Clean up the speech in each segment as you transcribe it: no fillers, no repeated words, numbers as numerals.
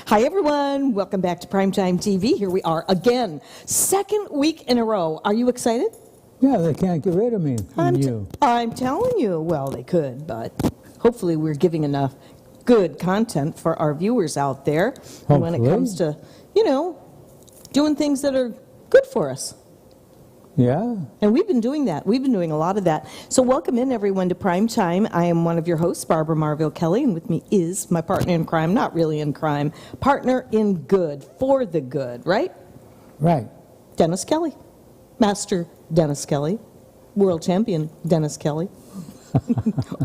Hi, everyone. Welcome back to Primetime TV. Here we are again. Second week in a row. Are you excited? Yeah, they can't get rid of me. I'm telling you. Well, they could, but hopefully we're giving enough good content for our viewers out there when it comes to, doing things that are good for us. Yeah. And we've been doing that. We've been doing a lot of that. So welcome in, everyone, to Primetime. I am one of your hosts, Barbara Marville-Kelly, and with me is my partner in crime, not really in crime, partner in good, for the good, right? Right. Dennis Kelly. Master Dennis Kelly. World champion Dennis Kelly.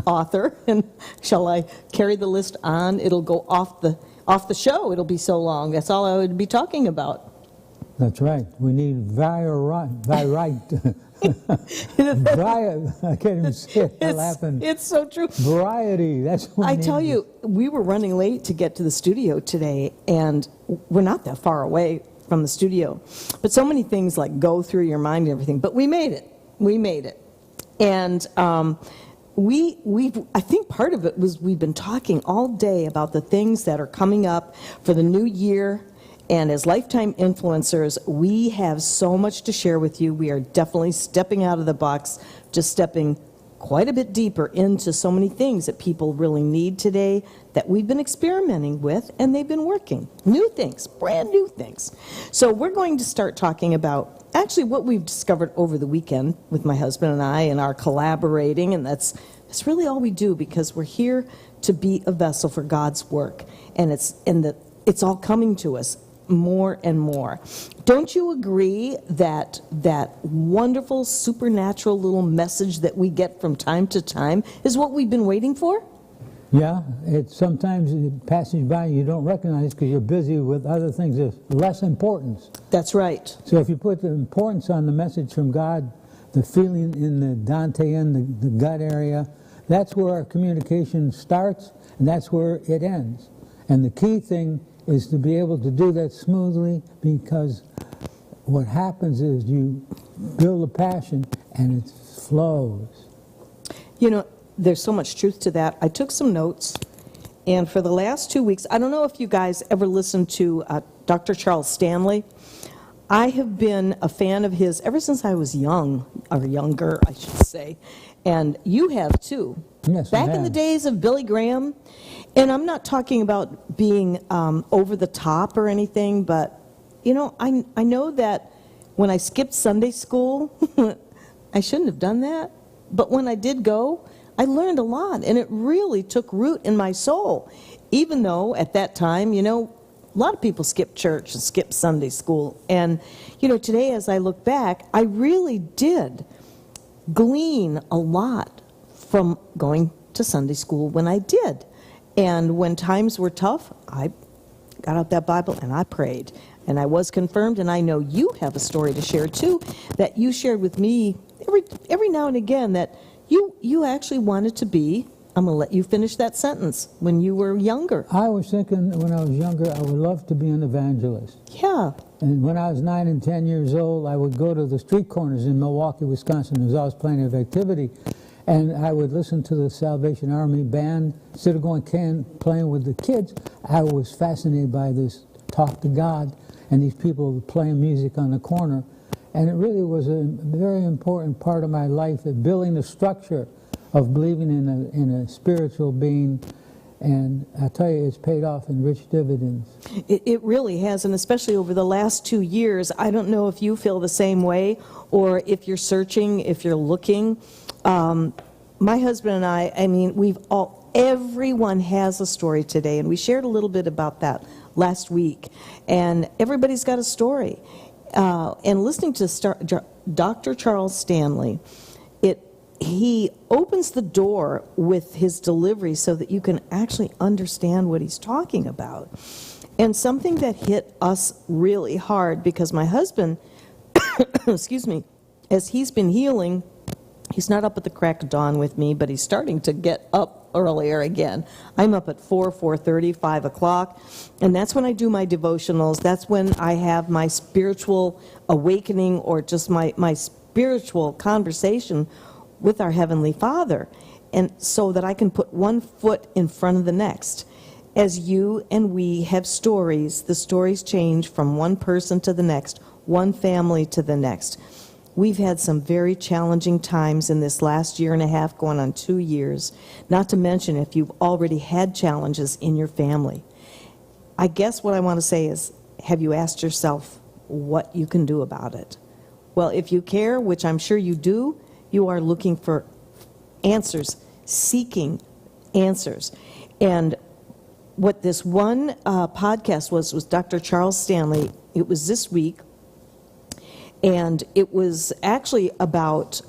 Author. And shall I carry the list on? It'll go off the show. It'll be so long. That's all I would be talking about. That's right. We need I can't even say it. I'm laughing. It's so true. Variety. That's what I tell you, we were running late to get to the studio today, and we're not that far away from the studio. But so many things like go through your mind and everything. But we made it. We made it. And I think part of it was we've been talking all day about the things that are coming up for the new year. And as Lifetime Influencers, we have so much to share with you. We are definitely stepping out of the box, just stepping quite a bit deeper into so many things that people really need today that we've been experimenting with, and they've been working. New things, brand new things. So we're going to start talking about actually what we've discovered over the weekend with my husband and I and our collaborating, and that's really all we do because we're here to be a vessel for God's work. And it's all coming to us more and more. Don't you agree that that wonderful supernatural little message that we get from time to time is what we've been waiting for? Yeah, sometimes it passes by and you don't recognize because you're busy with other things of less importance. That's right. So if you put the importance on the message from God, the feeling in the Dantean, the gut area, that's where our communication starts and that's where it ends. And the key thing is to be able to do that smoothly, because what happens is you build a passion and it flows. There's so much truth to that. I took some notes, and for the last 2 weeks, I don't know if you guys ever listened to Dr. Charles Stanley. I have been a fan of his ever since I was young, or younger, I should say, and you have too. Yes, back in the days of Billy Graham. And I'm not talking about being over the top or anything, but, I know that when I skipped Sunday school, I shouldn't have done that. But when I did go, I learned a lot, and it really took root in my soul. Even though at that time, a lot of people skipped church and skipped Sunday school. And, today as I look back, I really did glean a lot from going to Sunday school when I did. And when times were tough, I got out that Bible and I prayed. And I was confirmed, and I know you have a story to share too, that you shared with me every now and again, that you actually wanted to be, I'm going to let you finish that sentence, when you were younger. I was thinking when I was younger, I would love to be an evangelist. Yeah. And when I was 9 and 10 years old, I would go to the street corners in Milwaukee, Wisconsin. There was always plenty of activity. And I would listen to the Salvation Army band. Instead of going playing with the kids, I was fascinated by this talk to God and these people playing music on the corner. And it really was a very important part of my life, of building the structure of believing in a spiritual being. And I tell you, it's paid off in rich dividends. It really has, and especially over the last 2 years. I don't know if you feel the same way, or if you're searching, if you're looking. My husband and I mean, everyone has a story today, and we shared a little bit about that last week, and everybody's got a story. And listening to Dr. Charles Stanley, he opens the door with his delivery so that you can actually understand what he's talking about. And something that hit us really hard, because my husband, excuse me, as he's been healing, he's not up at the crack of dawn with me, but he's starting to get up earlier again. I'm up at 4:30, 5 o'clock, and that's when I do my devotionals. That's when I have my spiritual awakening, or just my spiritual conversation with our Heavenly Father, and so that I can put one foot in front of the next. As you and we have stories, the stories change from one person to the next, one family to the next. We've had some very challenging times in this last year and a half, going on 2 years, not to mention if you've already had challenges in your family. I guess what I want to say is, have you asked yourself what you can do about it? Well, if you care, which I'm sure you do, you are looking for answers, seeking answers. And what this one podcast was Dr. Charles Stanley. It was this week, and it was actually about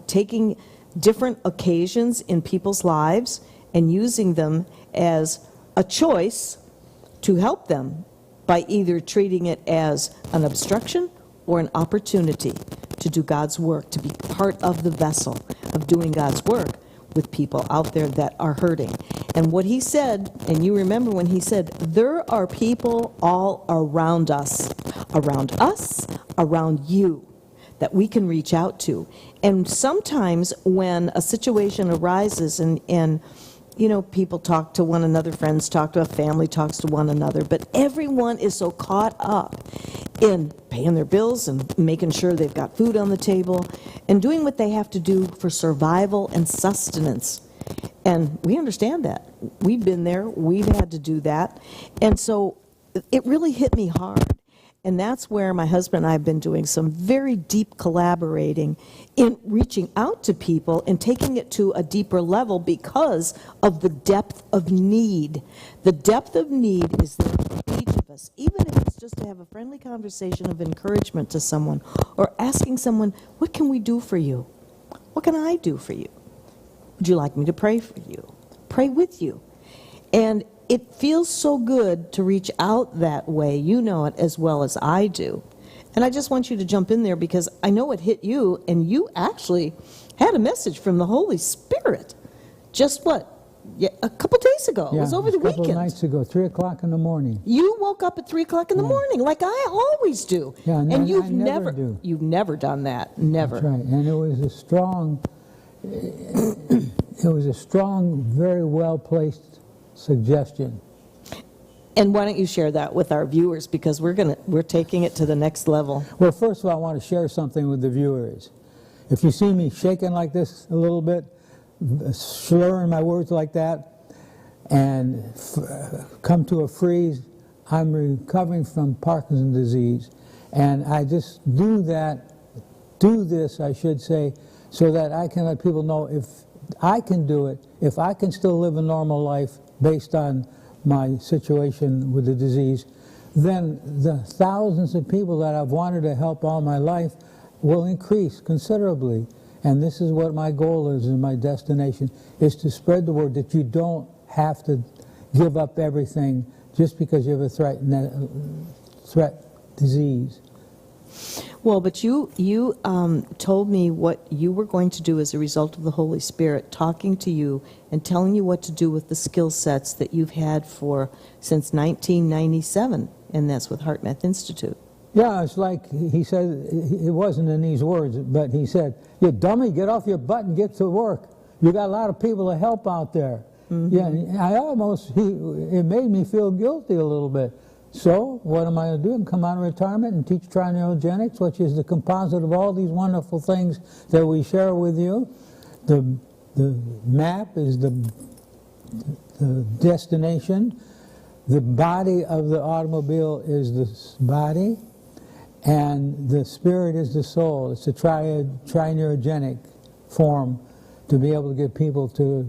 taking different occasions in people's lives and using them as a choice to help them by either treating it as an obstruction or an opportunity to do God's work, to be part of the vessel of doing God's work with people out there that are hurting. And what he said, and you remember when he said, there are people all around us, around you, that we can reach out to. And sometimes when a situation arises and you know, people talk to one another, friends talk to a family, talks to one another, but everyone is so caught up in paying their bills and making sure they've got food on the table and doing what they have to do for survival and sustenance. And we understand that. We've been there. We've had to do that. And so it really hit me hard. And that's where my husband and I have been doing some very deep collaborating in reaching out to people and taking it to a deeper level because of the depth of need. The depth of need is there for each of us, even if it's just to have a friendly conversation of encouragement to someone or asking someone, what can we do for you? What can I do for you? Would you like me to pray for you? Pray with you. And it feels so good to reach out that way. You know it as well as I do. And I just want you to jump in there because I know it hit you, and you actually had a message from the Holy Spirit. Just what? Yeah, a couple days ago. Yeah, it was over the a couple weekend. of nights ago, 3 o'clock in the morning. You woke up at 3 o'clock in the morning, like I always do. Yeah, and you've I never do. You've never done that. Never. That's right. And it was a strong, very well-placed suggestion. And why don't you share that with our viewers, because we're taking it to the next level. Well, first of all, I want to share something with the viewers. If you see me shaking like this a little bit, slurring my words like that, and come to a freeze, I'm recovering from Parkinson's disease. And I just do this, I should say, so that I can let people know if I can do it, if I can still live a normal life based on my situation with the disease, then the thousands of people that I've wanted to help all my life will increase considerably. And this is what my goal is, and my destination, is to spread the word that you don't have to give up everything just because you have a threat disease. Well, but you told me what you were going to do as a result of the Holy Spirit talking to you and telling you what to do with the skill sets that you've had since 1997, and that's with Heart Math Institute. Yeah, it's like he said, it wasn't in these words, but he said, "You dummy, get off your butt and get to work. You got a lot of people to help out there." Mm-hmm. Yeah, it made me feel guilty a little bit. So what am I going to do? Come out of retirement and teach trineurogenics, which is the composite of all these wonderful things that we share with you. The map is the destination. The body of the automobile is the body, and the spirit is the soul. It's a trineurogenic form to be able to get people to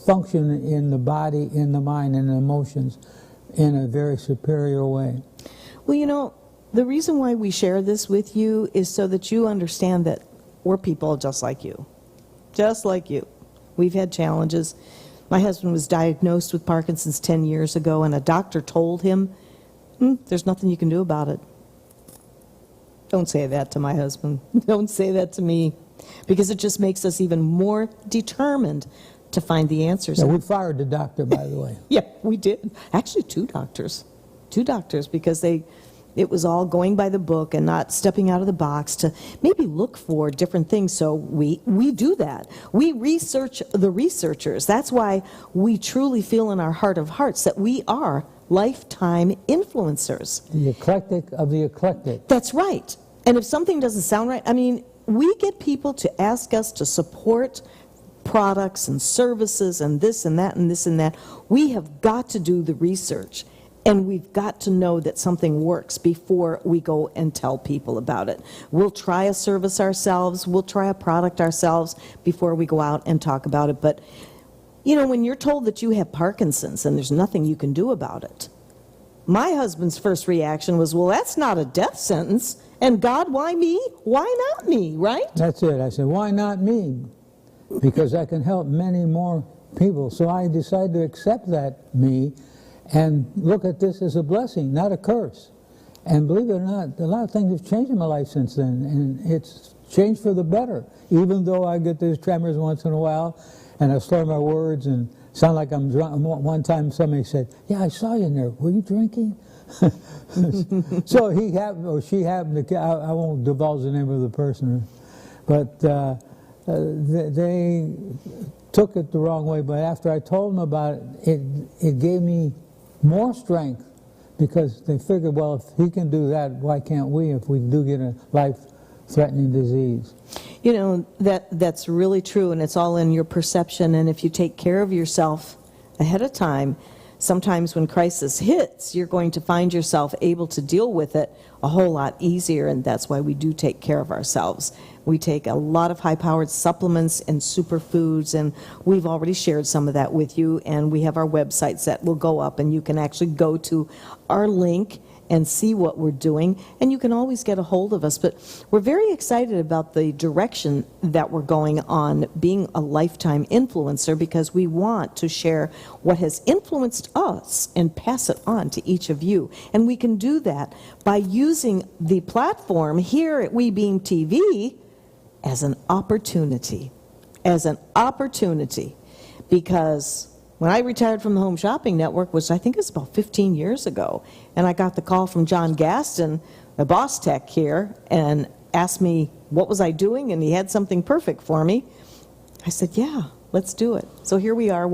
function in the body, in the mind, and the emotions in a very superior way. Well, you know, the reason why we share this with you is so that you understand that we're people just like you. Just like you. We've had challenges. My husband was diagnosed with Parkinson's 10 years ago, and a doctor told him, there's nothing you can do about it. Don't say that to my husband. Don't say that to me, because it just makes us even more determined to find the answers. Yeah, we fired the doctor, by the way. Yeah, we did. Actually, two doctors, because they It was all going by the book and not stepping out of the box to maybe look for different things. So we do that. We research the researchers. That's why we truly feel in our heart of hearts that we are lifetime influencers. The eclectic of the eclectic. That's right. And if something doesn't sound right, I mean, we get people to ask us to support products and services and this and that and this and that. We have got to do the research, and we've got to know that something works before we go and tell people about it. We'll try a service ourselves, we'll try a product ourselves before we go out and talk about it. But, you know, when you're told that you have Parkinson's and there's nothing you can do about it, my husband's first reaction was, well, that's not a death sentence. And God, why me? Why not me, right? That's it. I said, why not me? Because I can help many more people. So I decided to accept that me and look at this as a blessing, not a curse. And believe it or not, a lot of things have changed in my life since then, and it's changed for the better. Even though I get these tremors once in a while, and I slur my words and sound like I'm drunk. One time somebody said, yeah, I saw you in there. Were you drinking? So he happened, or she happened to, I won't divulge the name of the person, but they took it the wrong way. But after I told them about it, it gave me more strength, because they figured, well, if he can do that, why can't we if we do get a life-threatening disease? You know, that's really true, and it's all in your perception. And if you take care of yourself ahead of time, sometimes when crisis hits, you're going to find yourself able to deal with it a whole lot easier, and that's why we do take care of ourselves. We take a lot of high-powered supplements and superfoods, and we've already shared some of that with you, and we have our websites that will go up, and you can actually go to our link and see what we're doing, and you can always get a hold of us. But we're very excited about the direction that we're going on being a lifetime influencer, because we want to share what has influenced us and pass it on to each of you. And we can do that by using the platform here at We Beam TV as an opportunity. Because when I retired from the Home Shopping Network, which I think is about 15 years ago, and I got the call from John Gaston, the boss tech here, and asked me what was I doing, and he had something perfect for me. I said, yeah, let's do it. So here we are,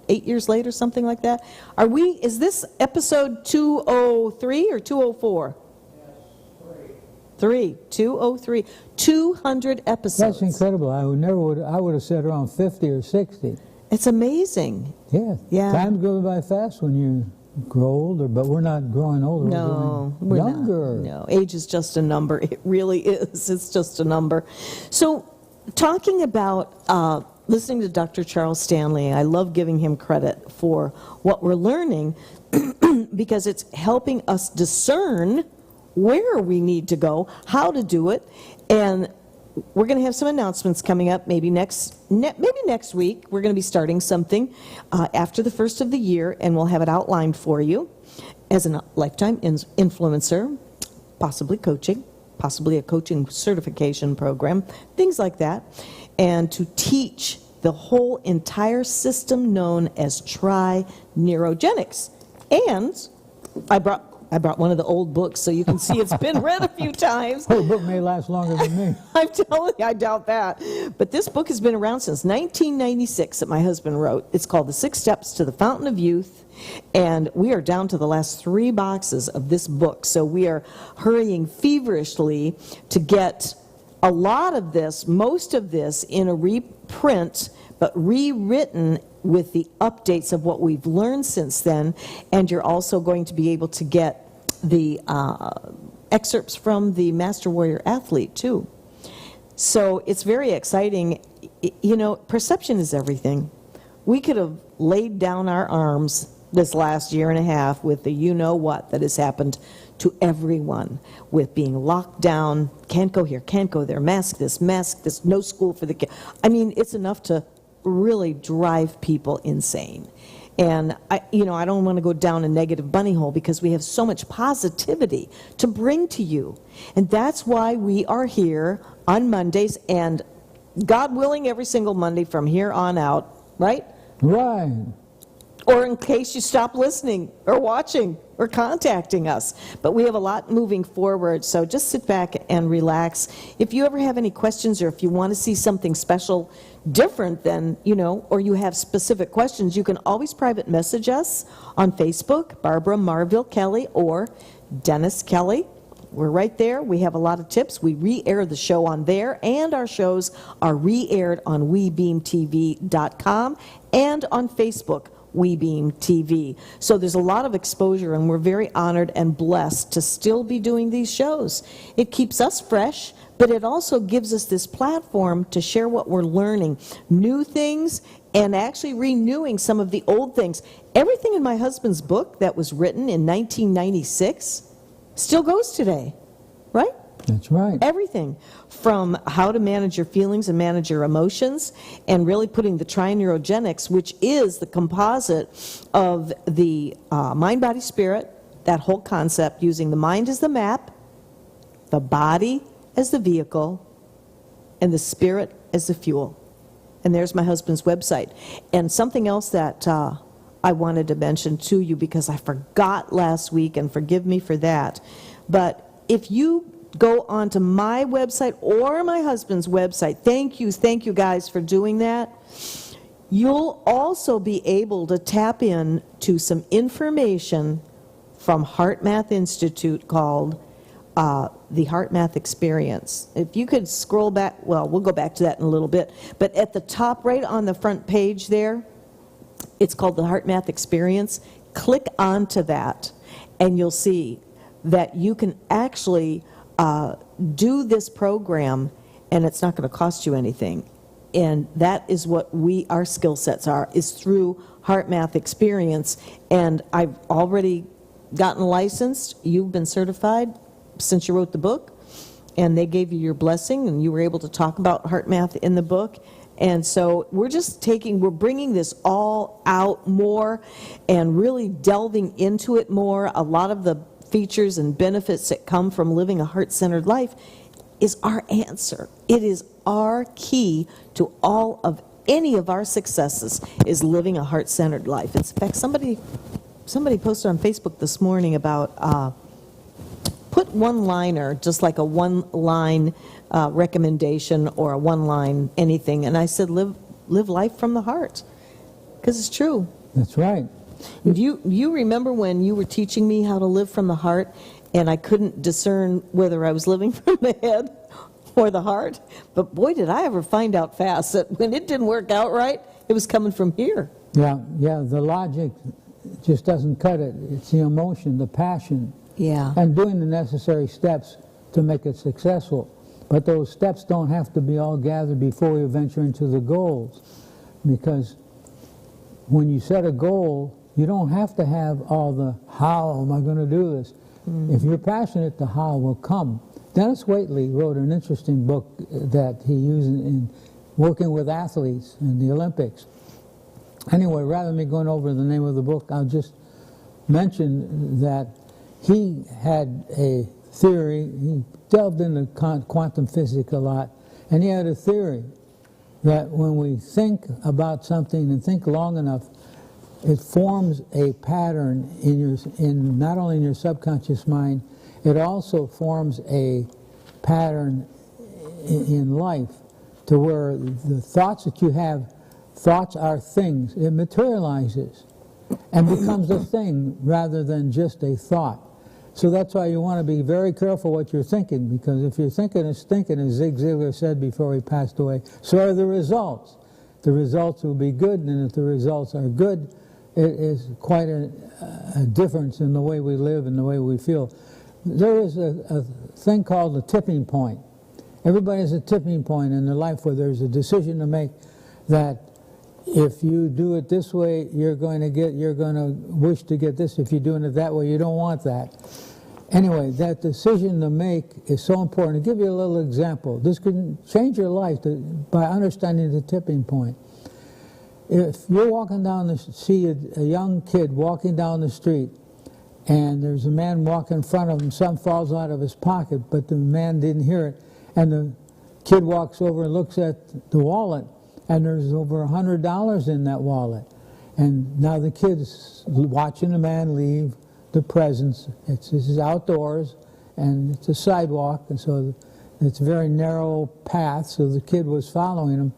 8 years later, something like that? Is this episode 203 or 204? Yes, 203. 200 episodes. That's incredible. I would have said around 50 or 60. It's amazing. Yeah. Time goes by fast when you grow older, but we're not growing older. No, we're younger. No, age is just a number. It really is. It's just a number. So, talking about listening to Dr. Charles Stanley, I love giving him credit for what we're learning because it's helping us discern where we need to go, how to do it, and we're going to have some announcements coming up. Maybe next week we're going to be starting something after the first of the year, and we'll have it outlined for you as a lifetime influencer, possibly coaching, possibly a coaching certification program, things like that, and to teach the whole entire system known as tri-neurogenics. And I brought one of the old books so you can see it's been read a few times. Her book may last longer than me. I'm telling you, I doubt that. But this book has been around since 1996 that my husband wrote. It's called The 6 Steps to the Fountain of Youth, and we are down to the last 3 boxes of this book. So we are hurrying feverishly to get a lot of this, most of this, in a reprint, but rewritten with the updates of what we've learned since then. And you're also going to be able to get the excerpts from the Master Warrior Athlete, too. So it's very exciting. You know, perception is everything. We could have laid down our arms this last year and a half with the you-know-what that has happened to everyone, with being locked down, can't go here, can't go there, mask this, no school for the kids. I mean, it's enough to really drive people insane. And I don't want to go down a negative bunny hole, because we have so much positivity to bring to you. And that's why we are here on Mondays, and God willing, every single Monday from here on out, right? Right. Or in case you stop listening or watching, or contacting us. But we have a lot moving forward, so just sit back and relax. If you ever have any questions or if you want to see something special, different than, or you have specific questions, you can always private message us on Facebook, Barbara Marville-Kelly or Dennis Kelly. We're right there. We have a lot of tips. We re-air the show on there, and our shows are re-aired on WeBeamTV.com and on Facebook, WeBeam TV. So there's a lot of exposure, and we're very honored and blessed to still be doing these shows. It keeps us fresh, but it also gives us this platform to share what we're learning, new things, and actually renewing some of the old things. Everything in my husband's book that was written in 1996 still goes today, right? That's right. Everything from how to manage your feelings and manage your emotions, and really putting the trineurogenics, which is the composite of the mind, body, spirit, that whole concept, using the mind as the map, the body as the vehicle, and the spirit as the fuel. And there's my husband's website. And something else that I wanted to mention to you, because I forgot last week, and forgive me for that, but if you go onto my website or my husband's website, thank you guys for doing that, you'll also be able to tap in to some information from Heart Math Institute called the Heart Math Experience. If you could scroll back, well, we'll go back to that in a little bit, but at the top right on the front page there, it's called the Heart Math Experience. Click onto that, and you'll see that you can actually do this program, and it's not going to cost you anything. And that is what our skill sets are, is through Heart Math Experience. And I've already gotten licensed. You've been certified since you wrote the book, and they gave you your blessing, and you were able to talk about heart math in the book. And so we're bringing this all out more and really delving into it more. A lot of the features and benefits that come from living a heart-centered life is our answer. It is our key to any of our successes, is living a heart-centered life. In fact, somebody posted on Facebook this morning about put one-liner, just like a one-line recommendation or a one-line anything, and I said live life from the heart, because it's true. That's right. Do you remember when you were teaching me how to live from the heart, and I couldn't discern whether I was living from the head or the heart? But boy, did I ever find out fast that when it didn't work out right, it was coming from here. Yeah, the logic just doesn't cut it. It's the emotion, the passion, and doing the necessary steps to make it successful. But those steps don't have to be all gathered before we venture into the goals, because when you set a goal, you don't have to have all the how am I going to do this. If you're passionate, the how will come. Dennis Waitley wrote an interesting book that he used in working with athletes in the Olympics. Anyway, rather than me going over the name of the book, I'll just mention that he had a theory. He delved into quantum physics a lot, and he had a theory that when we think about something and think long enough, it forms a pattern in not only in your subconscious mind, it also forms a pattern in life, to where the thoughts that you have, thoughts are things. It materializes and becomes a thing rather than just a thought. So that's why you want to be very careful what you're thinking, because if you're thinking is thinking, as Zig Ziglar said before he passed away, so are the results. The results will be good, and if the results are good, it is quite a difference in the way we live and the way we feel. There is a thing called the tipping point. Everybody has a tipping point in their life where there's a decision to make that if you do it this way, you're going to wish to get this. If you're doing it that way, you don't want that. Anyway, that decision to make is so important. To give you a little example, this could change your life by understanding the tipping point. If you're walking down see a young kid walking down the street, and there's a man walking in front of him, something falls out of his pocket, but the man didn't hear it, and the kid walks over and looks at the wallet, and there's over $100 in that wallet. And now the kid's watching the man leave, the presence. This is outdoors, and it's a sidewalk, and so it's a very narrow path, so the kid was following him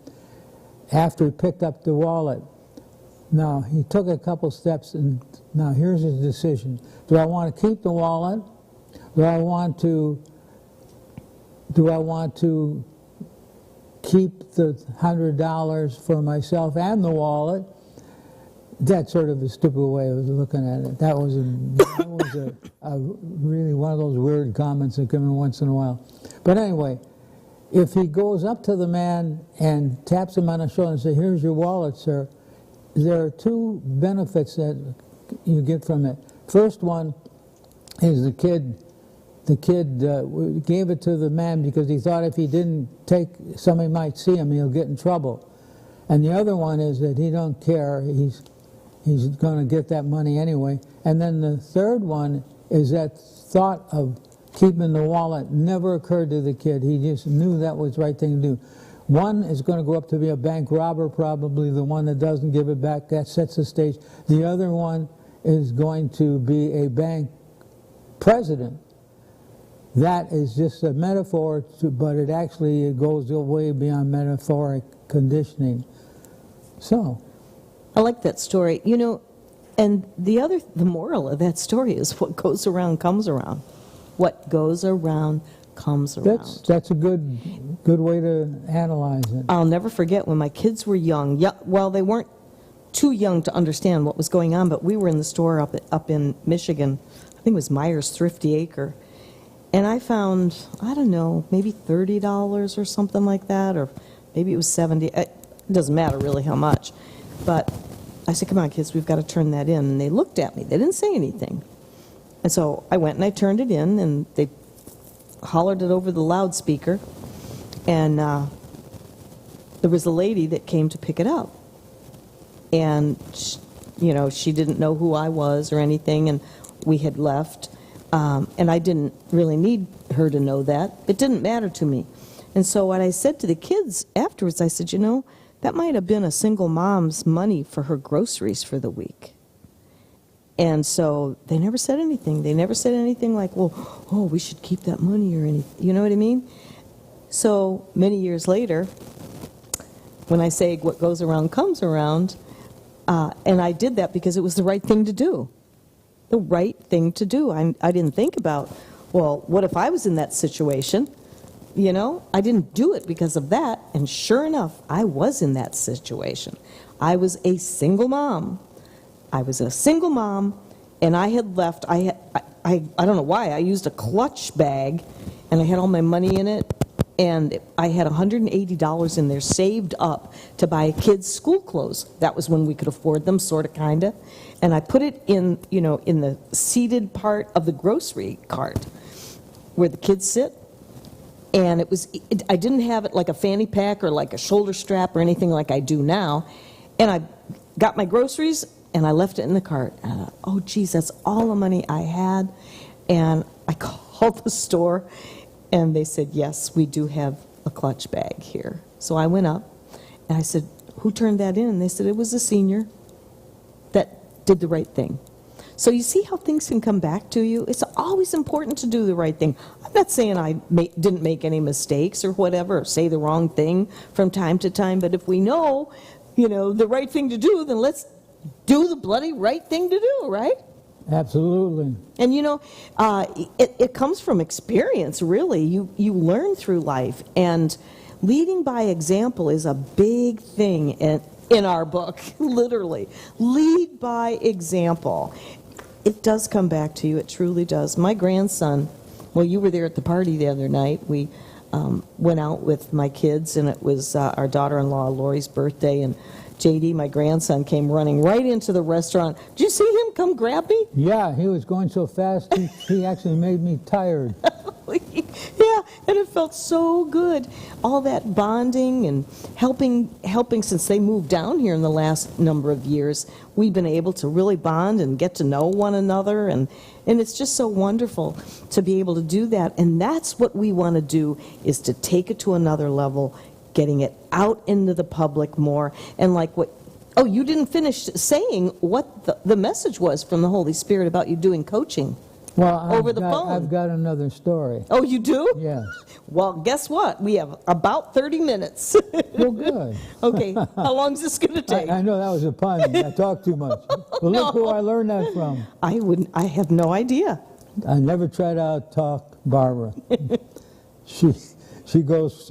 after he picked up the wallet. Now, he took a couple steps, and now here's his decision. Do I want to keep the wallet? Do I want to keep the $100 for myself and the wallet? That's sort of a stupid way of looking at it. That was a really one of those weird comments that come in once in a while. But anyway, if he goes up to the man and taps him on the shoulder and says, "Here's your wallet, sir," there are two benefits that you get from it. First one is the kid gave it to the man because he thought if he didn't take, somebody might see him, he'll get in trouble. And the other one is that he don't care, he's going to get that money anyway. And then the third one is that thought of keeping the wallet never occurred to the kid. He just knew that was the right thing to do. One is going to grow up to be a bank robber, probably the one that doesn't give it back. That sets the stage. The other one is going to be a bank president. That is just a metaphor, but it actually goes way beyond metaphoric conditioning. So, I like that story. You know, and the moral of that story is what goes around comes around. What goes around comes around. That's a good way to analyze it. I'll never forget when my kids were young. Yeah, well, they weren't too young to understand what was going on, but we were in the store up in Michigan. I think it was Myers Thrifty Acre. And I found, I don't know, maybe $30 or something like that, or maybe it was $70. It doesn't matter really how much. But I said, "Come on, kids, we've got to turn that in." And they looked at me. They didn't say anything. And so I went and I turned it in, and they hollered it over the loudspeaker. And there was a lady that came to pick it up. And, she didn't know who I was or anything, and we had left. And I didn't really need her to know that. It didn't matter to me. And so what I said to the kids afterwards, I said, that might have been a single mom's money for her groceries for the week. And so they never said anything. They never said anything like, well, we should keep that money or anything. You know what I mean? So many years later, when I say what goes around comes around, and I did that because it was the right thing to do. The right thing to do. I didn't think about, well, what if I was in that situation? I didn't do it because of that, and sure enough, I was in that situation. I was a single mom. And I had left, I don't know why, I used a clutch bag, and I had all my money in it, and I had $180 in there saved up to buy kids' school clothes. That was when we could afford them, sort of, kind of. And I put it in, in the seated part of the grocery cart where the kids sit. And I didn't have it like a fanny pack or like a shoulder strap or anything like I do now. And I got my groceries and I left it in the cart. And I thought, oh, geez, that's all the money I had. And I called the store and they said, yes, we do have a clutch bag here. So I went up and I said, who turned that in? And they said it was a senior that did the right thing. So you see how things can come back to you? It's always important to do the right thing. I'm not saying I didn't make any mistakes or whatever, or say the wrong thing from time to time, but if we know, the right thing to do, then let's do the bloody right thing to do, right? Absolutely. And it comes from experience, really. You learn through life, and leading by example is a big thing in our book, literally. Lead by example. It does come back to you. It truly does. My grandson, well, you were there at the party the other night. We went out with my kids, and it was our daughter-in-law, Lori's birthday, and JD, my grandson, came running right into the restaurant. Did you see him come grab me? Yeah, he was going so fast, he actually made me tired. Yeah, and it felt so good. All that bonding and helping since they moved down here in the last number of years, we've been able to really bond and get to know one another, and it's just so wonderful to be able to do that. And that's what we want to do, is to take it to another level, getting it out into the public more. And like what Oh, you didn't finish saying what the message was from the Holy Spirit about you doing coaching. Well, Over the phone. I've got another story. Oh, you do? Yes. Well, guess what? We have about 30 minutes. Well, good. Okay, how long is this going to take? I know that was a pun. I talk too much. But look who I learned that from. I have no idea. I never try to out-talk Barbara. She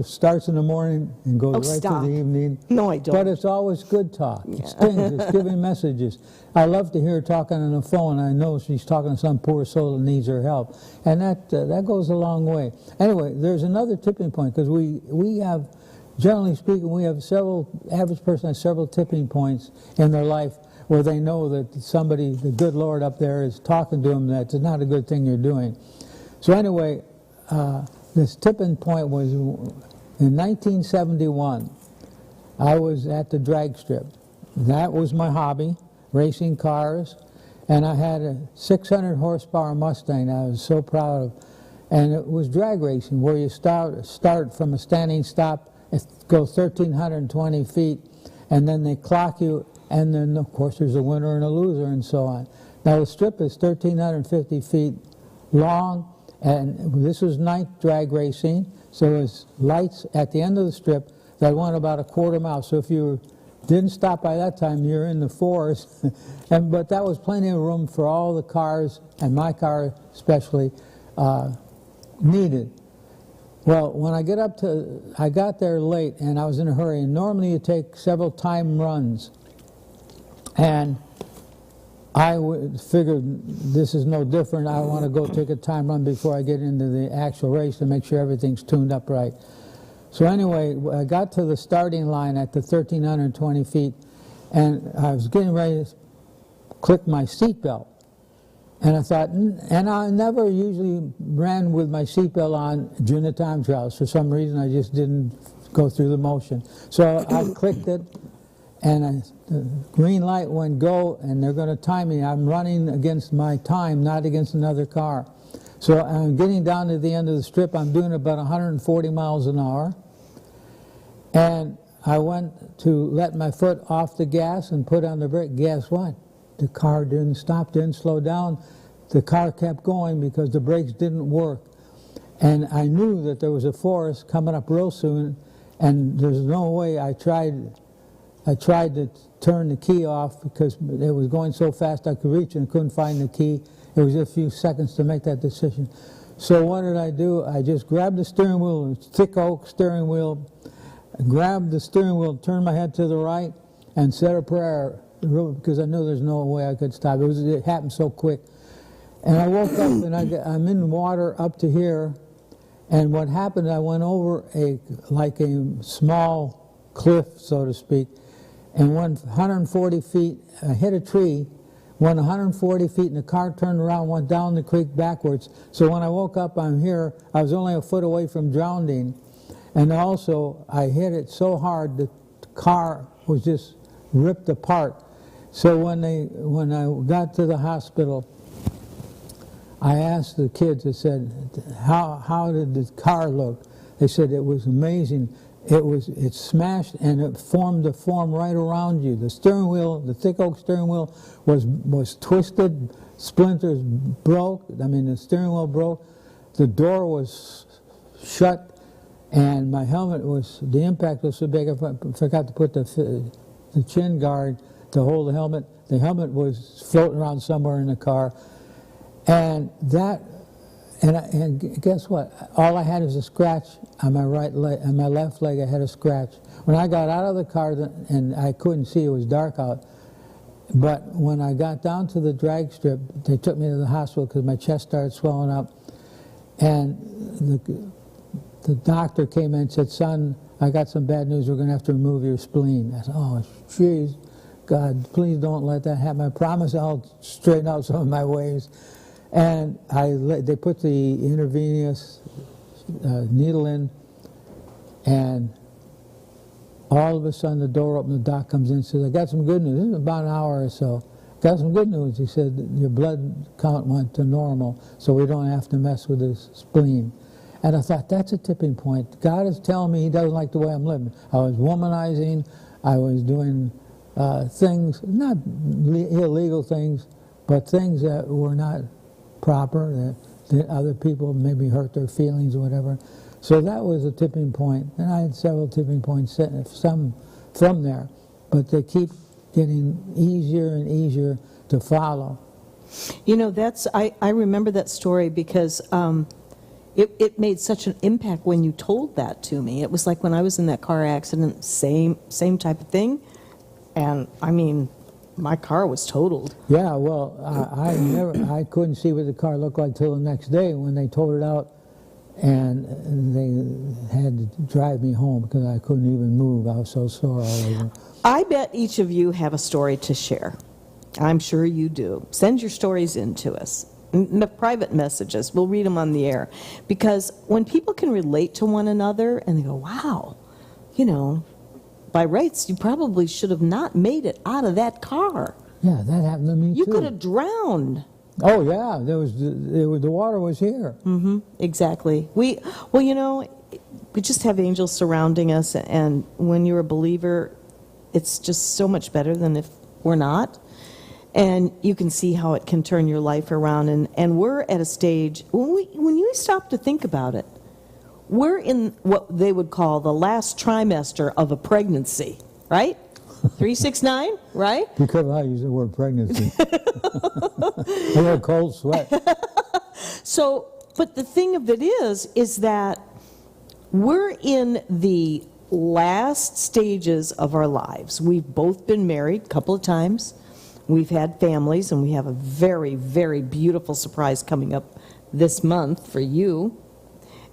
starts in the morning and goes right stop. to the evening. No, I don't. But it's always good talk. It's things, it's giving messages. I love to hear her talking on the phone. I know she's talking to some poor soul that needs her help. And that goes a long way. Anyway, there's another tipping point, because we have, generally speaking, average person has several tipping points in their life where they know that somebody, the good Lord up there, is talking to them that it's not a good thing you're doing. So anyway, this tipping point was in 1971. I was at the drag strip. That was my hobby, racing cars, and I had a 600 horsepower Mustang I was so proud of. And it was drag racing, where you start from a standing stop, go 1,320 feet, and then they clock you, and then of course there's a winner and a loser and so on. Now the strip is 1,350 feet long, and this was night drag racing, so there's lights at the end of the strip that went about a quarter mile. So if you didn't stop by that time, you're in the forest. But that was plenty of room for all the cars, and my car especially, needed. Well, when I got there late, and I was in a hurry, and normally you take several time runs. And I figured this is no different. I want to go take a time run before I get into the actual race to make sure everything's tuned up right. So anyway, I got to the starting line at the 1,320 feet, and I was getting ready to click my seatbelt. And I thought, and I never usually ran with my seatbelt on during the time trials. For some reason, I just didn't go through the motion. So I clicked it, and the green light went go, and they're going to time me. I'm running against my time, not against another car. So I'm getting down to the end of the strip. I'm doing about 140 miles an hour. And I went to let my foot off the gas and put on the brake. Guess what? The car didn't stop, didn't slow down. The car kept going because the brakes didn't work. And I knew that there was a forest coming up real soon, and there's no way. I tried to turn the key off because it was going so fast I could reach it and couldn't find the key. It was just a few seconds to make that decision. So what did I do? I just grabbed the steering wheel, thick oak steering wheel, grabbed the steering wheel, turned my head to the right, and said a prayer, because I knew there's no way I could stop. It happened so quick. And I woke up, and I'm in water up to here, and what happened, I went over like a small cliff, so to speak, and went 140 feet, I hit a tree, went 140 feet, and the car turned around, went down the creek backwards. So when I woke up, I'm here, I was only a foot away from drowning, and also I hit it so hard the car was just ripped apart. So when I got to the hospital, I asked the kids, I said, how did the car look? They said it was amazing. It smashed, and it formed a form right around you. The steering wheel, the thick oak steering wheel was twisted, splinters broke, the steering wheel broke, the door was shut, and my helmet the impact was so big I forgot to put the chin guard to hold the helmet. The helmet was floating around somewhere in the car. And guess what? All I had was a scratch on my right leg, on my left leg. I had a scratch. When I got out of the car, and I couldn't see, it was dark out. But when I got down to the drag strip, they took me to the hospital because my chest started swelling up. And the doctor came in and said, "Son, I got some bad news. We're going to have to remove your spleen." I said, "Oh, jeez, God, please don't let that happen. I promise I'll straighten out some of my ways." And they put the intravenous needle in, and all of a sudden the door opened, the doc comes in and says, "I got some good news." This is about an hour or so. "Got some good news." He said, "Your blood count went to normal, so we don't have to mess with this spleen." And I thought, that's a tipping point. God is telling me He doesn't like the way I'm living. I was womanizing, I was doing things, not illegal things, but things that were not proper, that other people maybe hurt their feelings or whatever. So that was a tipping point, and I had several tipping points, some from there, but they keep getting easier and easier to follow. You know, I remember that story because it made such an impact when you told that to me. It was like when I was in that car accident, same type of thing, and I mean, my car was totaled. Yeah, well, I couldn't see what the car looked like till the next day when they towed it out, and they had to drive me home because I couldn't even move. I was so sore all over. I bet each of you have a story to share. I'm sure you do. Send your stories in to us. Private messages. We'll read them on the air. Because when people can relate to one another and they go, wow, you know, by rights, you probably should have not made it out of that car. Yeah, that happened to me You too. could have drowned. Oh yeah, the water was here. Mm-hmm, exactly. Well, you know, we just have angels surrounding us, and when you're a believer, it's just so much better than if we're not. And you can see how it can turn your life around. And we're at a stage, when you stop to think about it, we're in what they would call the last trimester of a pregnancy, right? 369, right? Be careful how you use the word pregnancy. I got a cold sweat. So, but the thing of it is that we're in the last stages of our lives. We've both been married a couple of times. We've had families, and we have a very, very beautiful surprise coming up this month for you,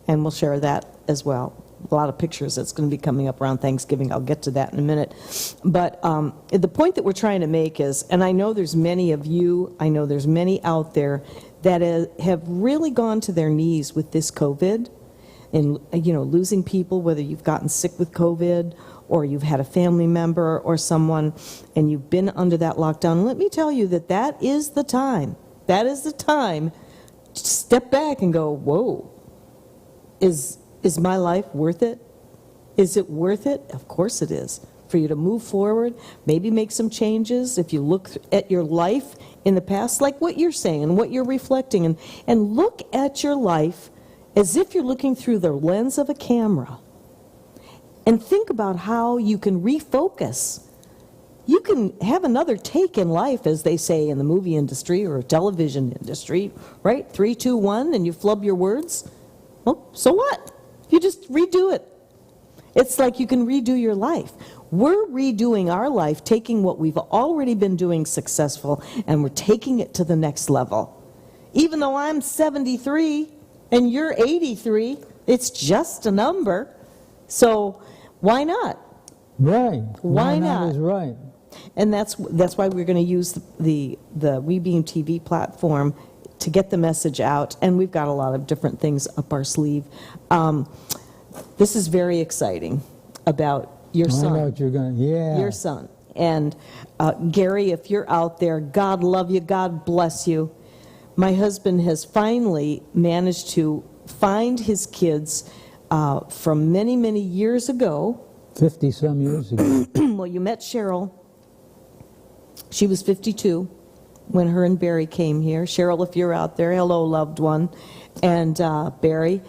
and we'll share that as well. A lot of pictures that's going to be coming up around Thanksgiving. I'll get to that in a minute. But the point that we're trying to make is, and I know there's many of you, I know there's many out there that have really gone to their knees with this COVID, and, you know, losing people, whether you've gotten sick with COVID or you've had a family member or someone and you've been under that lockdown. Let me tell you that is the time. That is the time to step back and go, whoa, is my life worth it? Is it worth it? Of course it is. For you to move forward, maybe make some changes. If you look at your life in the past, like what you're saying and what you're reflecting, and look at your life as if you're looking through the lens of a camera, and think about how you can refocus. You can have another take in life, as they say in the movie industry or television industry, right? 3, 2, 1, and you flub your words. Well, so what? You just redo it. It's like you can redo your life. We're redoing our life, taking what we've already been doing successful, and we're taking it to the next level. Even though I'm 73 and you're 83, it's just a number. So why not? Right. Why not? Is right. And that's why we're going to use the WeBeam TV platform to get the message out. And we've got a lot of different things up our sleeve. This is very exciting about your son. I know what you're going to, yeah. Your son. And Gary, if you're out there, God love you, God bless you. My husband has finally managed to find his kids from many, many years ago. 50-some years ago. Well, you met Cheryl. She was 52 when her and Barry came here. Cheryl, if you're out there, hello, loved one. And Barry.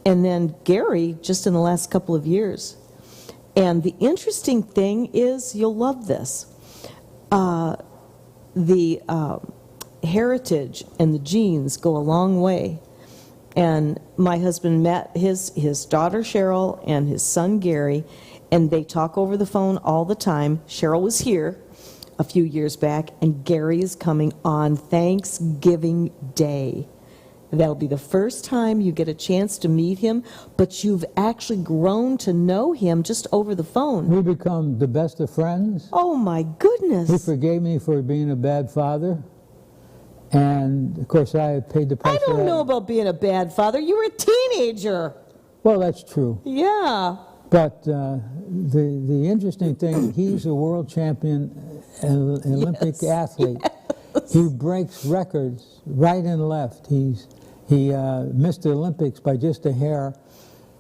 And then Gary, just in the last couple of years. And the interesting thing is, you'll love this. The heritage and the genes go a long way. And my husband met his daughter Cheryl and his son Gary, and they talk over the phone all the time. Cheryl was here a few years back, and Gary is coming on Thanksgiving Day. That'll be the first time you get a chance to meet him, but you've actually grown to know him just over the phone. We become the best of friends. Oh my goodness. He forgave me for being a bad father. And, of course, I paid the price I for that. don't know about being a bad father. You were a teenager. Well, that's true. Yeah. But the interesting thing, he's a world champion Olympic athlete. Yes. He breaks records right and left. He missed the Olympics by just a hair.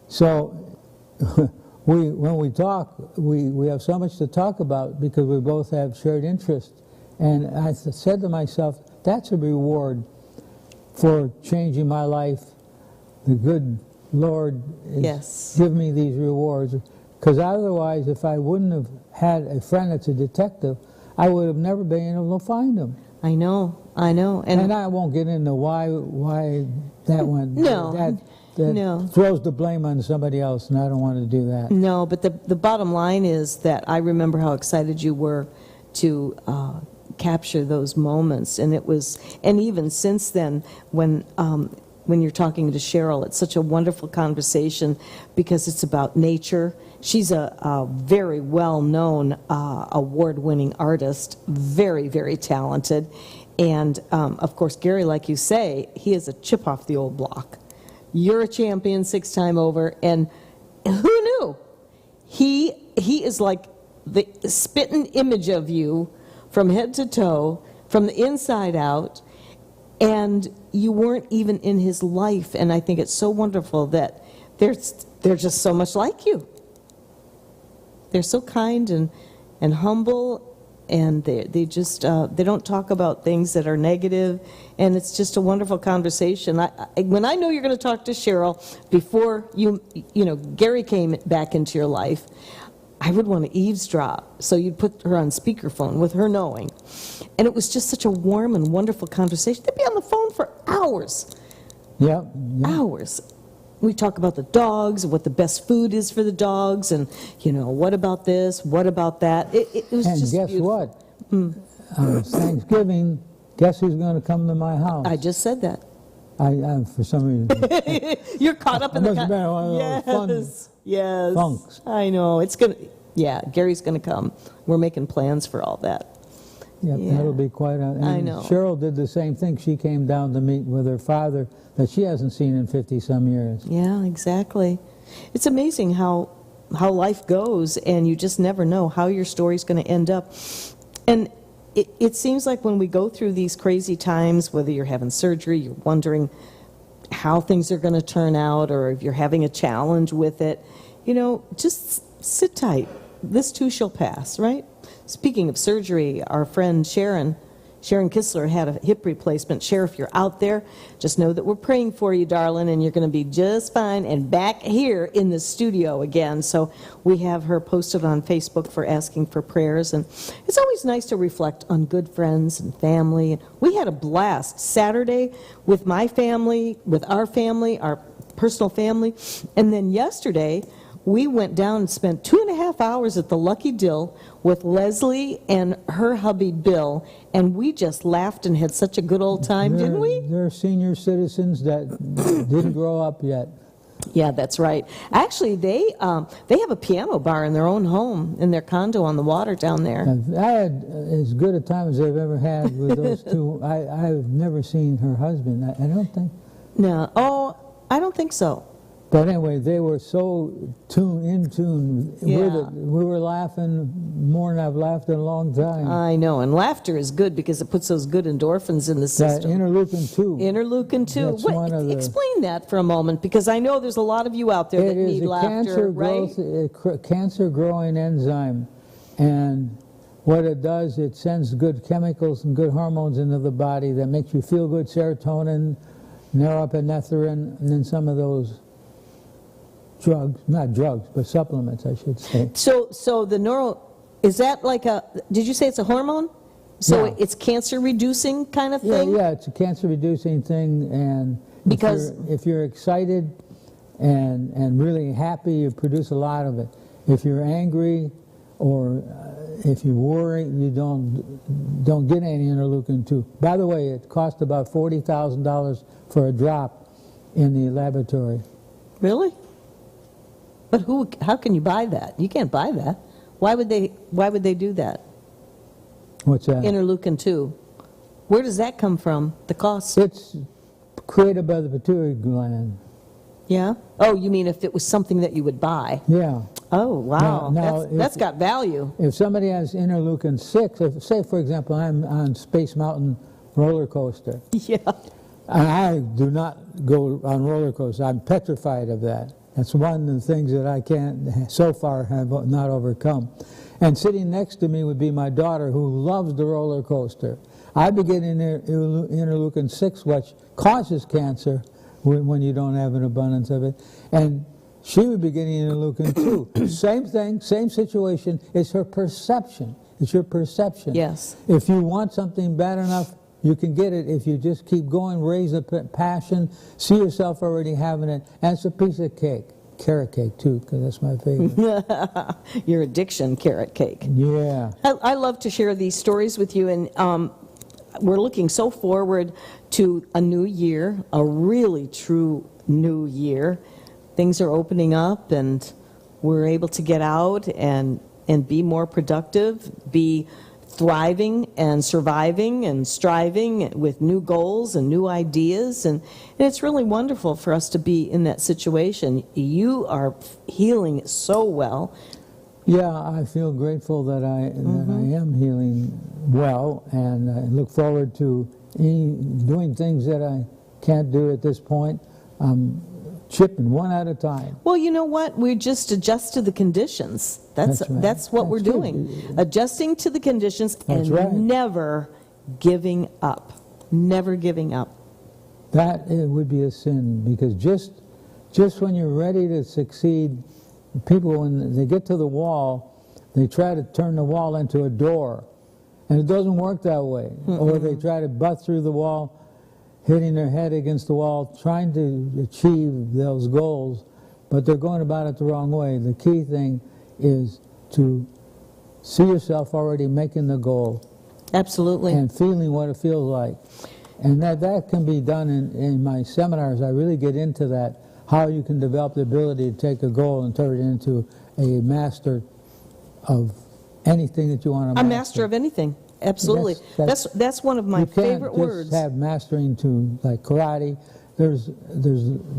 So when we talk, we have so much to talk about because we both have shared interests. And I said to myself, that's a reward for changing my life. The good Lord is giving me these rewards. Because otherwise, if I wouldn't have had a friend that's a detective, I would have never been able to find him. I know. And I won't get into why that one. No. That throws the blame on somebody else, and I don't want to do that. No, but the bottom line is that I remember how excited you were to capture those moments, and even since then, when you're talking to Cheryl, it's such a wonderful conversation because it's about nature. She's a very well-known, award-winning artist, very, very talented, and of course, Gary, like you say, he is a chip off the old block. You're a champion 6 times over, and who knew? He is like the spitting image of you from head to toe, from the inside out, and you weren't even in his life. And I think it's so wonderful that they're just so much like you. They're so kind and humble, and they just they don't talk about things that are negative, and it's just a wonderful conversation. When I know you're going to talk to Cheryl before Gary came back into your life, I would want to eavesdrop, so you'd put her on speakerphone with her knowing, and it was just such a warm and wonderful conversation. They'd be on the phone for hours. Yep. Hours. We talk about the dogs, what the best food is for the dogs, and, what about this, what about that. It was and just guess beautiful. what? Thanksgiving, guess who's going to come to my house? I just said that. I for some reason. You're caught up in I must have been one of those yes. funks. I know. Gary's going to come. We're making plans for all that. Yep, Yeah. that'll be quite I know. Cheryl did the same thing. She came down to meet with her father that she hasn't seen in 50-some years. Yeah, exactly. It's amazing how life goes, and you just never know how your story's going to end up. And it seems like when we go through these crazy times, whether you're having surgery, you're wondering how things are going to turn out, or if you're having a challenge with it, just sit tight. This too shall pass, right? Speaking of surgery, our friend Sharon Kistler had a hip replacement. Sharon, if you're out there, just know that we're praying for you, darling, and you're going to be just fine and back here in the studio again. So we have her posted on Facebook for asking for prayers, and it's always nice to reflect on good friends and family. And we had a blast Saturday with my family, with our family, our personal family, and then yesterday we went down and spent 2.5 hours at the Lucky Dill with Leslie and her hubby Bill, and we just laughed and had such a good old time, didn't we? They're senior citizens that didn't grow up yet. Yeah, that's right. Actually, they have a piano bar in their own home, in their condo on the water down there. And I had as good a time as I've ever had with those two. I've never seen her husband. I don't think. No. Oh, I don't think so. But anyway, they were so in tune with Yeah. it. We were laughing more than I've laughed in a long time. I know, and laughter is good because it puts those good endorphins in the That system. Interleukin 2. Interleukin 2. That's one of the- Explain that for a moment, because I know there's a lot of you out there that It is need a laughter, right? cancer growing enzyme, and what it does, it sends good chemicals and good hormones into the body that makes you feel good, serotonin, norepinephrine, and then some of those drugs, not drugs, but supplements, I should say. So the is that like did you say it's a hormone? So Yeah. it's cancer reducing kind of thing? Yeah, it's a cancer reducing thing, and Because- if you're excited and really happy, you produce a lot of it. If you're angry or if you worry, you don't get any interleukin 2. By the way, it cost about $40,000 for a drop in the laboratory. Really? But how can you buy that? You can't buy that. Why would they do that? What's that? Interleukin 2. Where does that come from? The cost? It's created by the pituitary gland. Yeah? Oh, you mean if it was something that you would buy? Yeah. Oh, wow. Now, That's got value. If somebody has interleukin 6, say for example I'm on Space Mountain roller coaster, Yeah. and I do not go on roller coasters. I'm petrified of that. That's one of the things that I can't, so far, have not overcome. And sitting next to me would be my daughter, who loves the roller coaster. I begin interleukin 6, which causes cancer when you don't have an abundance of it. And she would be getting interleukin 2. Same thing, same situation. It's her perception. It's your perception. Yes. If you want something bad enough, you can get it if you just keep going, raise the passion, see yourself already having it. And it's a piece of cake. Carrot cake, too, because that's my favorite. Your addiction, carrot cake. Yeah. I love to share these stories with you, and we're looking so forward to a new year, a really true new year. Things are opening up, and we're able to get out and be more productive, be thriving and surviving and striving with new goals and new ideas, and it's really wonderful for us to be in that situation. You are healing so well. Yeah, I feel grateful that I am healing well, and I look forward to doing things that I can't do at this point. Chipping one at a time. Well, you know what? We just adjust to the conditions. That's right. That's what we're good. doing. Adjusting to the conditions That's and right. never giving up. Never giving up. That it would be a sin, because just when you're ready to succeed, people, when they get to the wall, they try to turn the wall into a door, and it doesn't work that way. Or they try to butt through the wall, hitting their head against the wall, trying to achieve those goals, but they're going about it the wrong way. The key thing is to see yourself already making the goal. Absolutely. And feeling what it feels like. And that can be done in my seminars. I really get into that, how you can develop the ability to take a goal and turn it into a master of anything that you want to master. A master of anything. Absolutely. That's one of my favorite words. You can't just have mastering to, like karate.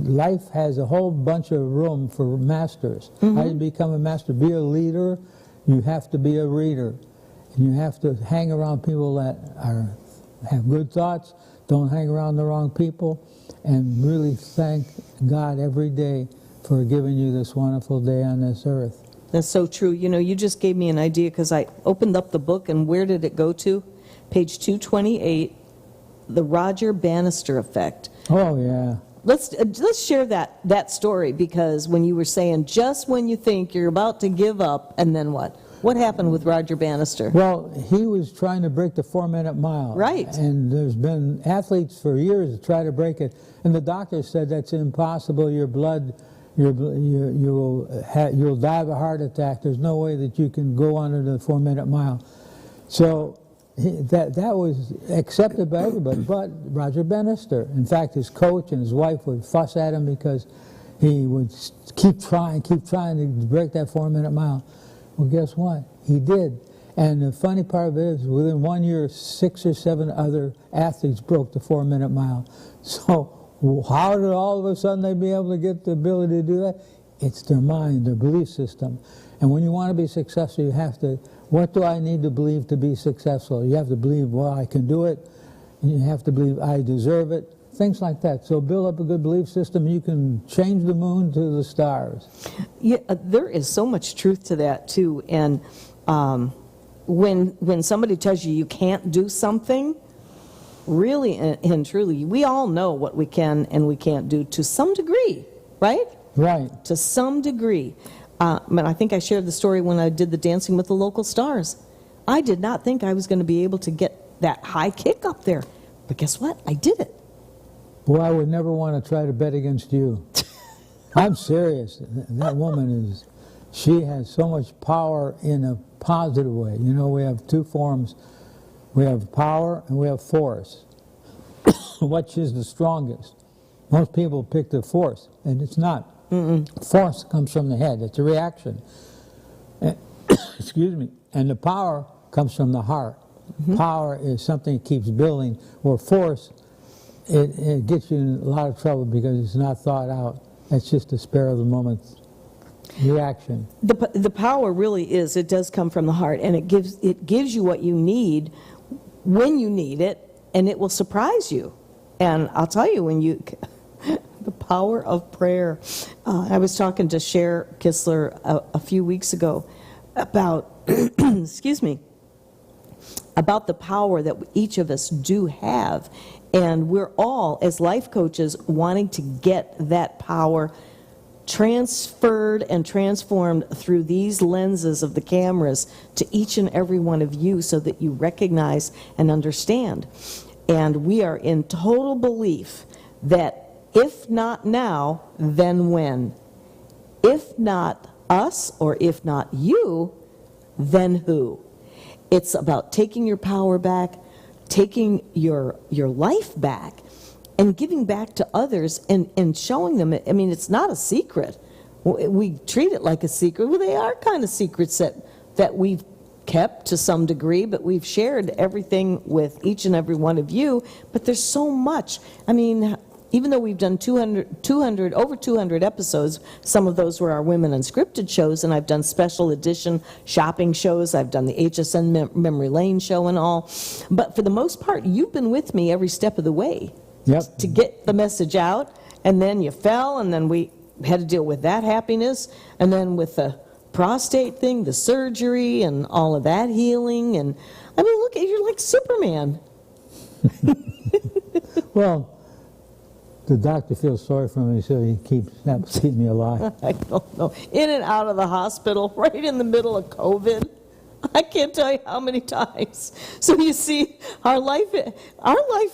Life has a whole bunch of room for masters. How do you become a master? Be a leader. You have to be a reader. And you have to hang around people that have good thoughts, don't hang around the wrong people, and really thank God every day for giving you this wonderful day on this earth. That's so true. You know, you just gave me an idea, because I opened up the book, and where did it go to? Page 228, the Roger Bannister effect. Oh, yeah. Let's share that story, because when you were saying just when you think you're about to give up, and then what? What happened with Roger Bannister? Well, he was trying to break the 4-minute mile. Right. And there's been athletes for years to try to break it, and the doctor said that's impossible. Your blood, you'll die of a heart attack. There's no way that you can go under the 4-minute mile. So that was accepted by everybody, but Roger Bannister. In fact, his coach and his wife would fuss at him because he would keep trying to break that 4-minute mile. Well, guess what? He did. And the funny part of it is, within 1 year, 6 or 7 other athletes broke the 4-minute mile. So how did all of a sudden they be able to get the ability to do that? It's their mind, their belief system. And when you want to be successful, you have to, what do I need to believe to be successful? You have to believe, well, I can do it. And you have to believe I deserve it. Things like that. So build up a good belief system. You can change the moon to the stars. Yeah, there is so much truth to that, too. And when somebody tells you you can't do something, really and truly, we all know what we can and we can't do to some degree, right? Right. To some degree. I think I shared the story when I did the Dancing with the Local Stars. I did not think I was going to be able to get that high kick up there. But guess what? I did it. Well, I would never want to try to bet against you. I'm serious. That woman she has so much power in a positive way. You know, we have two forms. We have power and we have force. Which is the strongest? Most people pick the force, and it's not. Force comes from the head. It's a reaction. Excuse me. And the power comes from the heart. Power is something that keeps building, where force, it gets you in a lot of trouble because it's not thought out. It's just a spur of the moment reaction. The power really is, it does come from the heart, and it gives you what you need when you need it, and it will surprise you. And I'll tell you, The power of prayer. I was talking to Cher Kistler a few weeks ago about, excuse me, about the power that each of us do have. And we're all, as life coaches, wanting to get that power transferred and transformed through these lenses of the cameras to each and every one of you so that you recognize and understand. And we are in total belief that if not now, then when? If not us, or if not you, then who? It's about taking your power back, taking your life back, and giving back to others and showing them. I mean, it's not a secret. We treat it like a secret. Well, they are kind of secrets that we've kept to some degree, but we've shared everything with each and every one of you. But there's so much. I mean, even though we've done over 200 episodes, some of those were our Women Unscripted shows, and I've done special edition shopping shows. I've done the HSN Memory Lane show and all. But for the most part, you've been with me every step of the way. Yep. To get the message out, and then you fell, and then we had to deal with that happiness, and then with the prostate thing, the surgery, and all of that healing. And I mean, look, you're like Superman. Well, the doctor feels sorry for me, so he keeps me alive. I don't know. In and out of the hospital, right in the middle of COVID. I can't tell you how many times. So you see, our life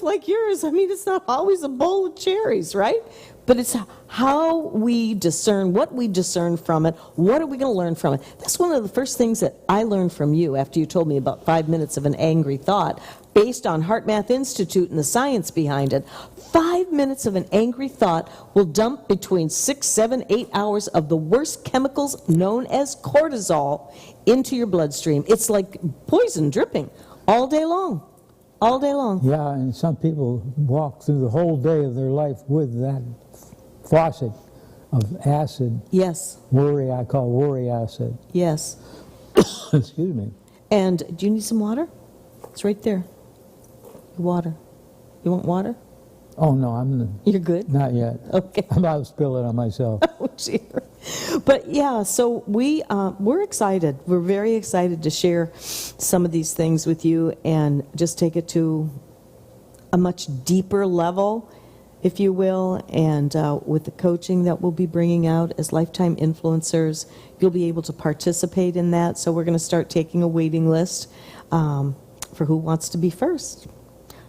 like yours, I mean, it's not always a bowl of cherries, right? But it's how we discern, what we discern from it, what are we going to learn from it. That's one of the first things that I learned from you after you told me about 5 minutes of an angry thought, based on Heart Math Institute and the science behind it. 5 minutes of an angry thought will dump between 6, 7, 8 hours of the worst chemicals known as cortisol into your bloodstream. It's like poison dripping all day long. All day long. Yeah, and some people walk through the whole day of their life with that faucet of acid. Yes. Worry, I call worry acid. Yes. Excuse me. And do you need some water? It's right there. Water. You want water? Oh, no, You're good? not yet. Okay. I'm about to spill it on myself. Oh, dear. But yeah, so we're excited. We're very excited to share some of these things with you and just take it to a much deeper level, if you will. And with the coaching that we'll be bringing out as Lifetime Influencers, you'll be able to participate in that. So we're going to start taking a waiting list for who wants to be first,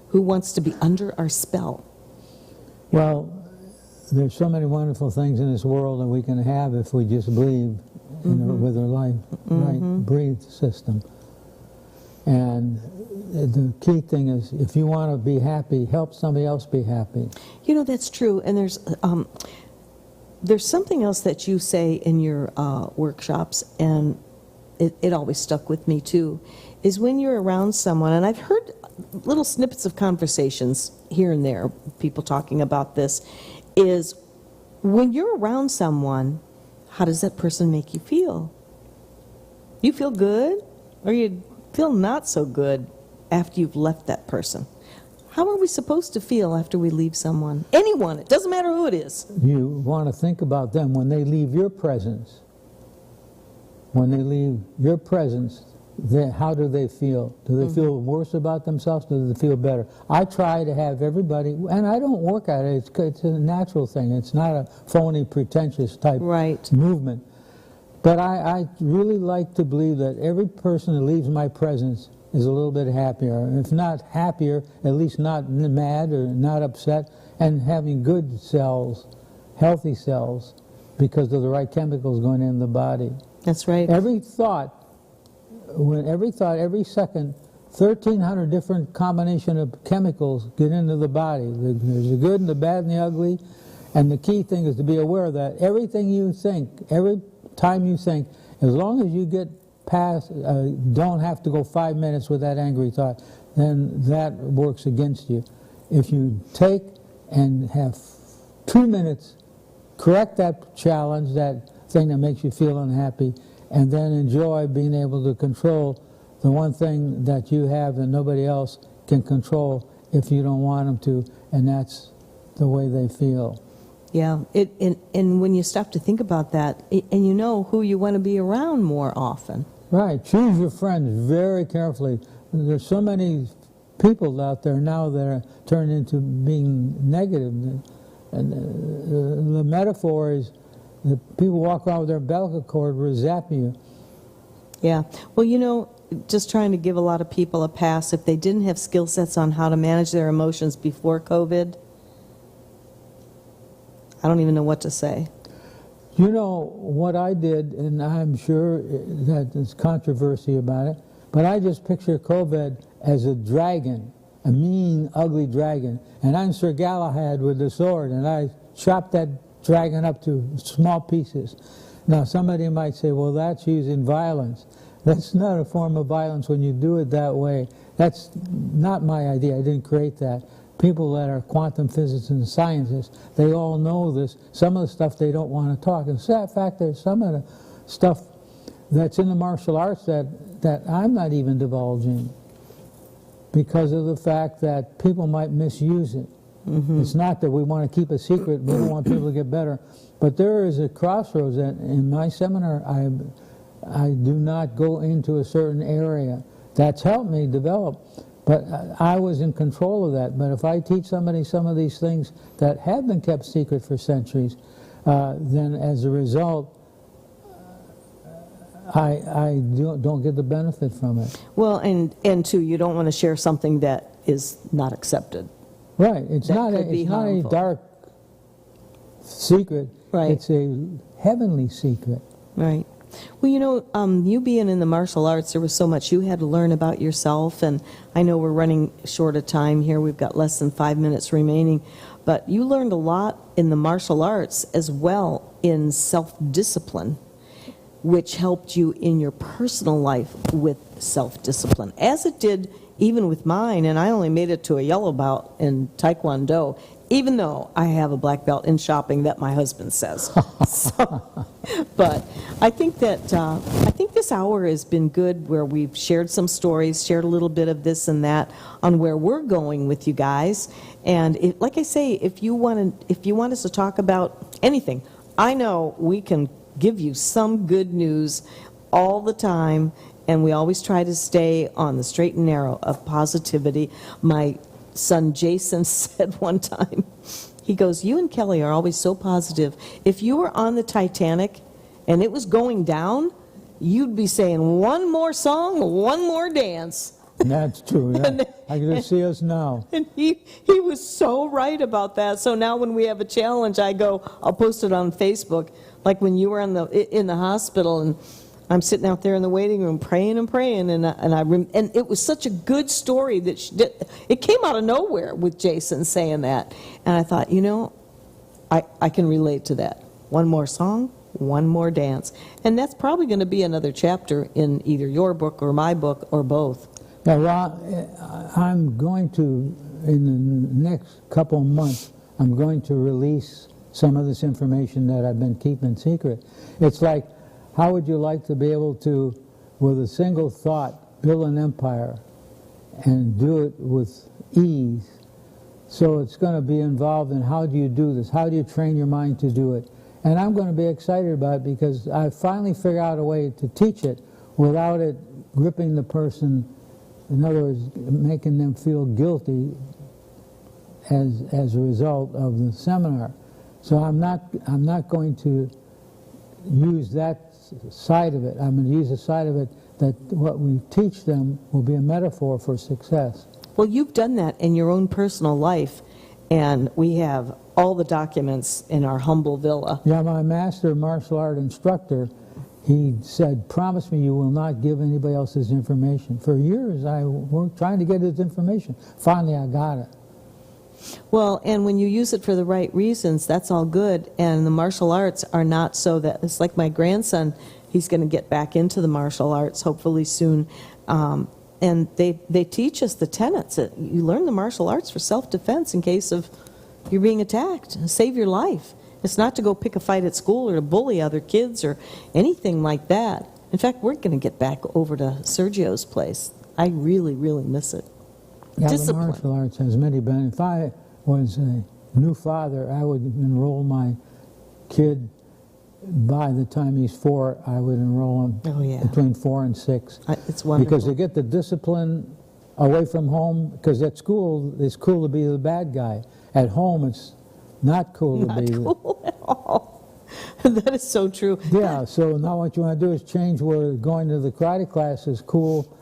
who wants to be under our spell. Well, there's so many wonderful things in this world that we can have if we just believe with our life, right, breathe system. And the key thing is, if you want to be happy, help somebody else be happy. You know, that's true. And there's something else that you say in your workshops, and it always stuck with me too, is when you're around someone, and I've heard little snippets of conversations here and there, people talking about this, is when you're around someone, how does that person make you feel? You feel good, or you feel not so good after you've left that person? How are we supposed to feel after we leave someone? Anyone, it doesn't matter who it is. You want to think about them when they leave your presence. When they leave your presence, how do they feel? Do they feel worse about themselves? Do they feel better? I try to have everybody, and I don't work at it. It's a natural thing. It's not a phony, pretentious type movement. But I really like to believe that every person that leaves my presence is a little bit happier. If not happier, at least not mad or not upset, and having good cells, healthy cells, because of the right chemicals going in the body. That's right. Every thought, every second, 1,300 different combination of chemicals get into the body. There's the good and the bad and the ugly. And the key thing is to be aware of that. Everything you think, every time you think, as long as you get past, don't have to go 5 minutes with that angry thought, then that works against you. If you take and have 2 minutes, correct that challenge, that thing that makes you feel unhappy, and then enjoy being able to control the one thing that you have that nobody else can control if you don't want them to, and that's the way they feel. Yeah, and when you stop to think about that, and you know who you want to be around more often. Right. Choose your friends very carefully. There's so many people out there now that are turned into being negative. And the metaphor is that people walk around with their umbilical cord will zap you. Yeah. Well, you know, just trying to give a lot of people a pass, if they didn't have skill sets on how to manage their emotions before COVID, I don't even know what to say. You know what I did, and I'm sure that there's controversy about it, but I just picture COVID as a dragon, a mean, ugly dragon. And I'm Sir Galahad with the sword, and I chopped that dragon up to small pieces. Now, somebody might say, well, that's using violence. That's not a form of violence when you do it that way. That's not my idea. I didn't create that. People that are quantum physicists and scientists, they all know this. Some of the stuff they don't want to talk. In fact, there's some of the stuff that's in the martial arts that I'm not even divulging because of the fact that people might misuse it. Mm-hmm. It's not that we want to keep a secret. We don't want people to get better. But there is a crossroads that in my seminar, I do not go into a certain area. That's helped me develop. But I was in control of that. But if I teach somebody some of these things that have been kept secret for centuries, then as a result, I don't get the benefit from it. Well, and too, you don't want to share something that is not accepted. Right. It's not a dark secret. Right. It's a heavenly secret. Right. Well, you know, you being in the martial arts, there was so much you had to learn about yourself, and I know we're running short of time here. We've got less than 5 minutes remaining, but you learned a lot in the martial arts as well in self-discipline, which helped you in your personal life with self-discipline, as it did even with mine, and I only made it to a yellow belt in Taekwondo, even though I have a black belt in shopping that my husband says. But I think that I think this hour has been good, where we've shared some stories, shared a little bit of this and that on where we're going with you guys. And like I say, if you want us to talk about anything, I know we can give you some good news all the time, and we always try to stay on the straight and narrow of positivity. My son Jason said one time, he goes, you and Kelly are always so positive. If you were on the Titanic and it was going down, you'd be saying one more song, one more dance. That's true. Yeah. I can just see us now. And he was so right about that. So now when we have a challenge, I'll post it on Facebook, like when you were in the hospital, and I'm sitting out there in the waiting room praying and praying, and it was such a good story that it came out of nowhere with Jason saying that, and I thought, you know, I can relate to that. One more song, one more dance, and that's probably going to be another chapter in either your book or my book or both. Yeah, well, I'm going to, in the next couple of months, I'm going to release some of this information that I've been keeping secret. It's like, how would you like to be able to, with a single thought, build an empire and do it with ease? So it's going to be involved in how do you do this? How do you train your mind to do it? And I'm going to be excited about it because I finally figured out a way to teach it without it gripping the person. In other words, making them feel guilty as a result of the seminar. So I'm not going to use that side of it. I'm going to use the side of it that what we teach them will be a metaphor for success. Well, you've done that in your own personal life, and we have all the documents in our humble villa. Yeah, my master martial art instructor, he said, promise me you will not give anybody else this information. For years I worked trying to get his information. Finally I got it. Well, and when you use it for the right reasons, that's all good. And the martial arts are not so that, it's like my grandson, he's going to get back into the martial arts hopefully soon. And they teach us the tenets. You learn the martial arts for self-defense in case of you're being attacked, save your life. It's not to go pick a fight at school or to bully other kids or anything like that. In fact, we're going to get back over to Sergio's place. I really, really miss it. Yeah, Discipline. the martial arts has many benefits. If I was new father, I would enroll my kid by the time he's 4. I would enroll him Oh, yeah. between 4 and 6. It's wonderful. Because they get the discipline away from home, because at school it's cool to be the bad guy. At home it's not cool to be Cool at all. That is so true. Yeah, so now what you want to do is change where going to the karate class is cool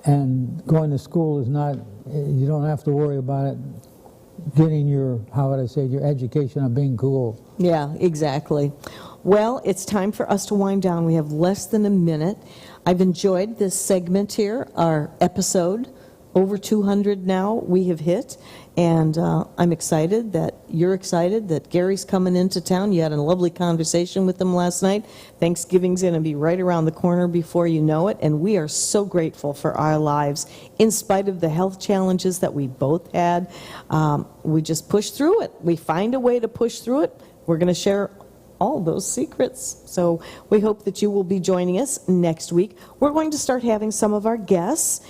and going to school is not. You don't have to worry about it getting your, how would I say, your education on being cool. Yeah, exactly. Well, it's time for us to wind down. We have less than a minute. I've enjoyed this segment here, our episode. Over 200 now we have hit, and I'm excited that you're excited that Gary's coming into town. You had a lovely conversation with him last night. Thanksgiving's going to be right around the corner before you know it, and we are so grateful for our lives. In spite of the health challenges that we both had, we just push through it. We find a way to push through it. We're going to share all those secrets. So we hope that you will be joining us next week. We're going to start having some of our guests.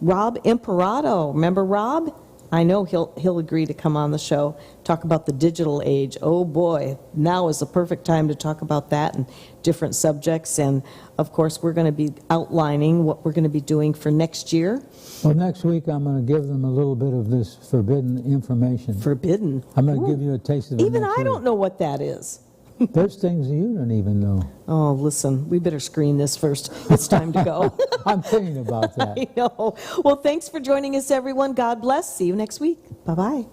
Rob Imperato, remember Rob? I know he'll agree to come on the show, talk about the digital age. Oh boy, now is the perfect time to talk about that and different subjects. And of course, we're going to be outlining what we're going to be doing for next year. Well, next week I'm going to give them a little bit of this forbidden information. Forbidden? I'm going to give you a taste of it. Even next I week. don't know what that is. There's things you don't even know. Oh, listen, we better screen this first. It's time to go. I'm thinking about that. I know. Well, thanks for joining us, everyone. God bless. See you next week. Bye-bye.